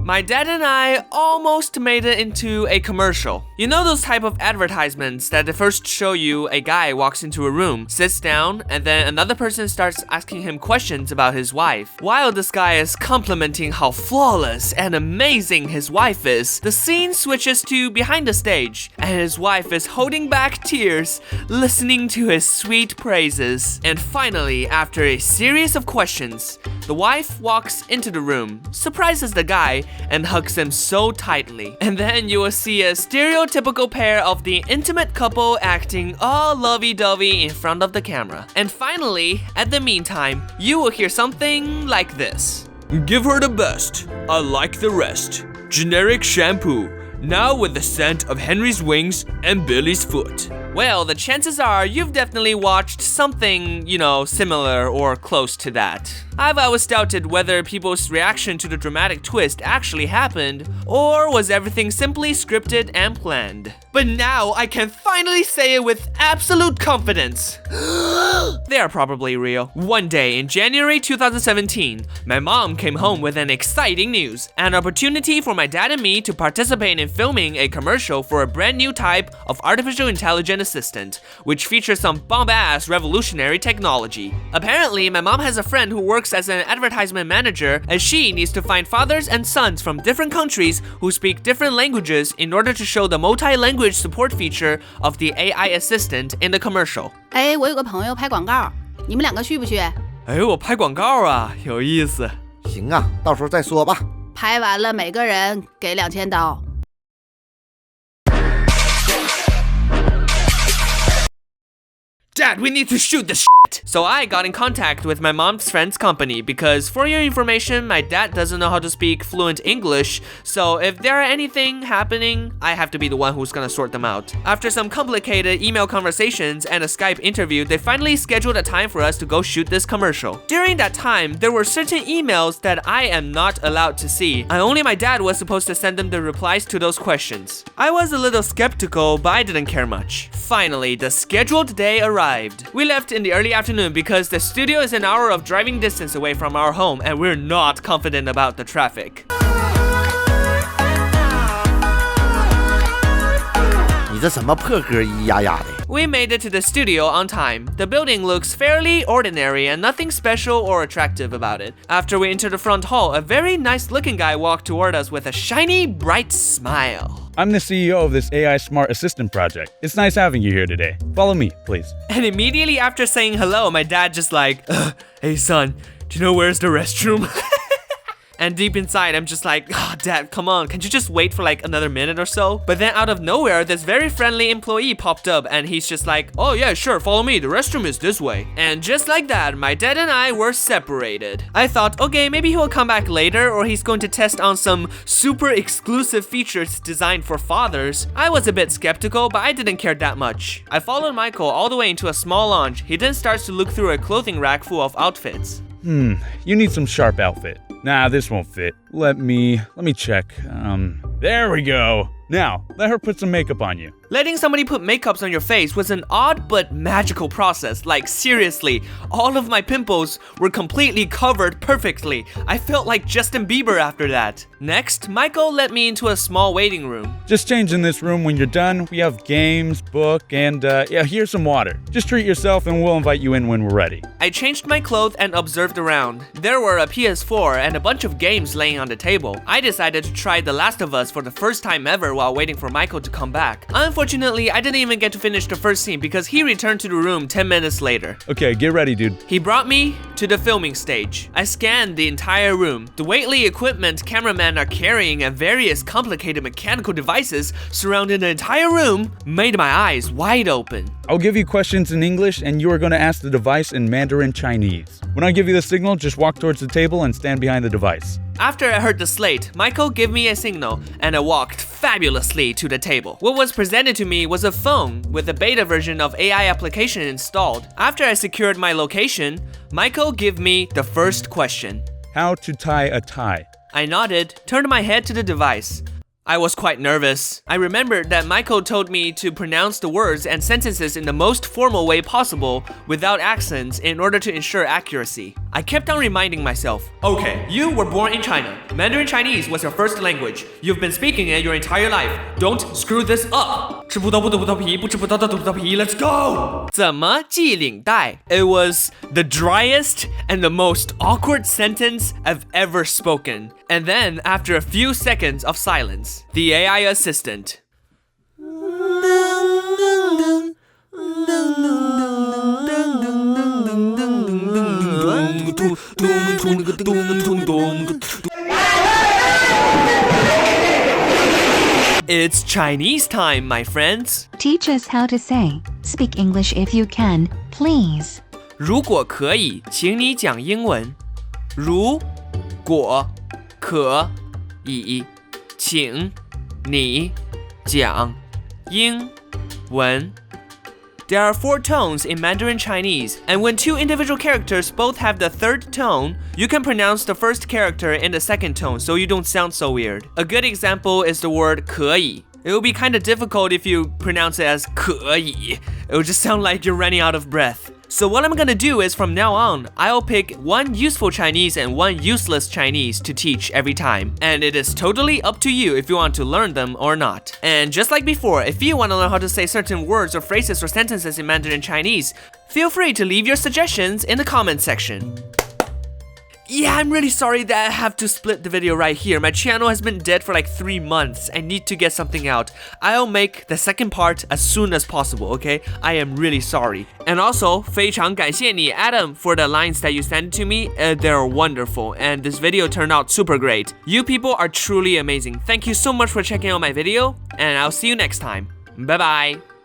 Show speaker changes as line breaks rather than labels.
My dad and I almost made it into a commercial. You know those type of advertisements that they first show you a guy walks into a room, sits down, and then another person starts asking him questions about his wife. While this guy is complimenting how flawless and amazing his wife is, the scene switches to behind the stage, and his wife is holding back tears, listening to his sweet praises. And finally, after a series of questions, the wife walks into the room, surprises the guy, and hugs him so tightly. And then you will see a stereotypical pair of the intimate couple acting all lovey-dovey in front of the camera. And finally, at the meantime, you will hear something like this. Give her the best. I like the rest. Generic shampoo. Now with the scent of Henry's wings and Billy's foot. Well, the chances are you've definitely watched something, similar or close to that. I've always doubted whether people's reaction to the dramatic twist actually happened, or was everything simply scripted and planned. But now I can finally say it with absolute confidence. They are probably real. One day in January 2017, my mom came home with an exciting news, an opportunity for my dad and me to participate in filming a commercial for a brand new type of artificial intelligence assistant, which features some bomb-ass revolutionary technology. Apparently, my mom has a friend who works as an advertisement manager, and she needs to find fathers and sons from different countries who speak different languages in order to show the multi-language support feature of the AI assistant in the commercial.
我有个朋友拍广告，你们两个去不去？
我拍广告啊，有意思。
行啊，到时候再说吧。
拍完了每个人给2000刀。
Dad, we need to shoot this shit. So I got in contact with my mom's friend's company because, for your information, my dad doesn't know how to speak fluent English, so if there are anything happening, I have to be the one who's gonna sort them out. After some complicated email conversations and a Skype interview, they finally scheduled a time for us to go shoot this commercial. During that time, there were certain emails that I am not allowed to see, and only my dad was supposed to send them the replies to those questions. I was a little skeptical, but I didn't care much. Finally, the scheduled day arrived. We left in the early afternoon because the studio is an hour of driving distance away from our home, and we're not confident about the traffic.
你这什么破歌咿呀呀的？
We made it to the studio on time. The building looks fairly ordinary and nothing special or attractive about it. After we entered the front hall, a very nice-looking guy walked toward us with a shiny, bright smile.
I'm the CEO of this AI Smart Assistant project. It's nice having you here today. Follow me, please.
And immediately after saying hello, my dad just hey son, do you know where's the restroom? And deep inside, I'm just like, Dad, come on, can't you just wait for like another minute or so? But then out of nowhere, this very friendly employee popped up and he's just like, oh yeah, sure, follow me, the restroom is this way. And just like that, my dad and I were separated. I thought, okay, maybe he'll come back later or he's going to test on some super exclusive features designed for fathers. I was a bit skeptical, but I didn't care that much. I followed Michael all the way into a small lounge. He then starts to look through a clothing rack full of outfits.
You need some sharp outfit. Nah, this won't fit. Let me check. There we go. Now, let her put some makeup on you.
Letting somebody put makeups on your face was an odd but magical process. Like, seriously, all of my pimples were completely covered perfectly. I felt like Justin Bieber after that. Next, Michael led me into a small waiting room.
Just change in this room when you're done. We have games, book, and here's some water. Just treat yourself and we'll invite you in when we're ready.
I changed my clothes and observed around. There were a PS4 and a bunch of games laying on the table. I decided to try The Last of Us for the first time ever while waiting for Michael to come back. Unfortunately, I didn't even get to finish the first scene because he returned to the room 10 minutes later.
Okay, get ready, dude.
He brought me to the filming stage. I scanned the entire room. The weighty equipment cameramen are carrying and various complicated mechanical devices surrounding the entire room made my eyes wide open.
I'll give you questions in English and you are going to ask the device in Mandarin Chinese. When I give you the signal, just walk towards the table and stand behind the device.
After I heard the slate, Michael gave me a signal and I walked fabulously to the table. What was presented to me was a phone with a beta version of AI application installed. After I secured my location, Michael gave me the first question.
How to tie a tie.
I nodded, turned my head to the device. I was quite nervous. I remembered that Michael told me to pronounce the words and sentences in the most formal way possible without accents in order to ensure accuracy. I kept on reminding myself, okay, you were born in China. Mandarin Chinese was your first language. You've been speaking it your entire life. Don't screw this up. 吃葡萄不吐葡萄皮，不吃葡萄的吐葡萄皮。Let's go. 怎么系领带? It was the driest and the most awkward sentence I've ever spoken. And then, after a few seconds of silence, the AI assistant. It's Chinese time, my friends.
Teach us how to say, speak English if you can, please.
如果可以，请你讲英文。如果可以，请你讲英文。There are 4 tones in Mandarin Chinese, and when 2 individual characters both have the 3rd tone, you can pronounce the first character in the 2nd tone so you don't sound so weird. A good example is the word 可以. It would be kind of difficult if you pronounce it as 可以. It would just sound like you're running out of breath. So what I'm gonna do is from now on, I'll pick 1 useful Chinese and 1 useless Chinese to teach every time. And it is totally up to you if you want to learn them or not. And just like before, if you want to learn how to say certain words or phrases or sentences in Mandarin Chinese, feel free to leave your suggestions in the comment section. Yeah, I'm really sorry that I have to split the video right here. My channel has been dead for like 3 months. I need to get something out. I'll make the second part as soon as possible, okay? I am really sorry. And also, 非常感谢你, Adam, for the lines that you sent to me. They're wonderful, and this video turned out super great. You people are truly amazing. Thank you so much for checking out my video, and I'll see you next time. Bye-bye.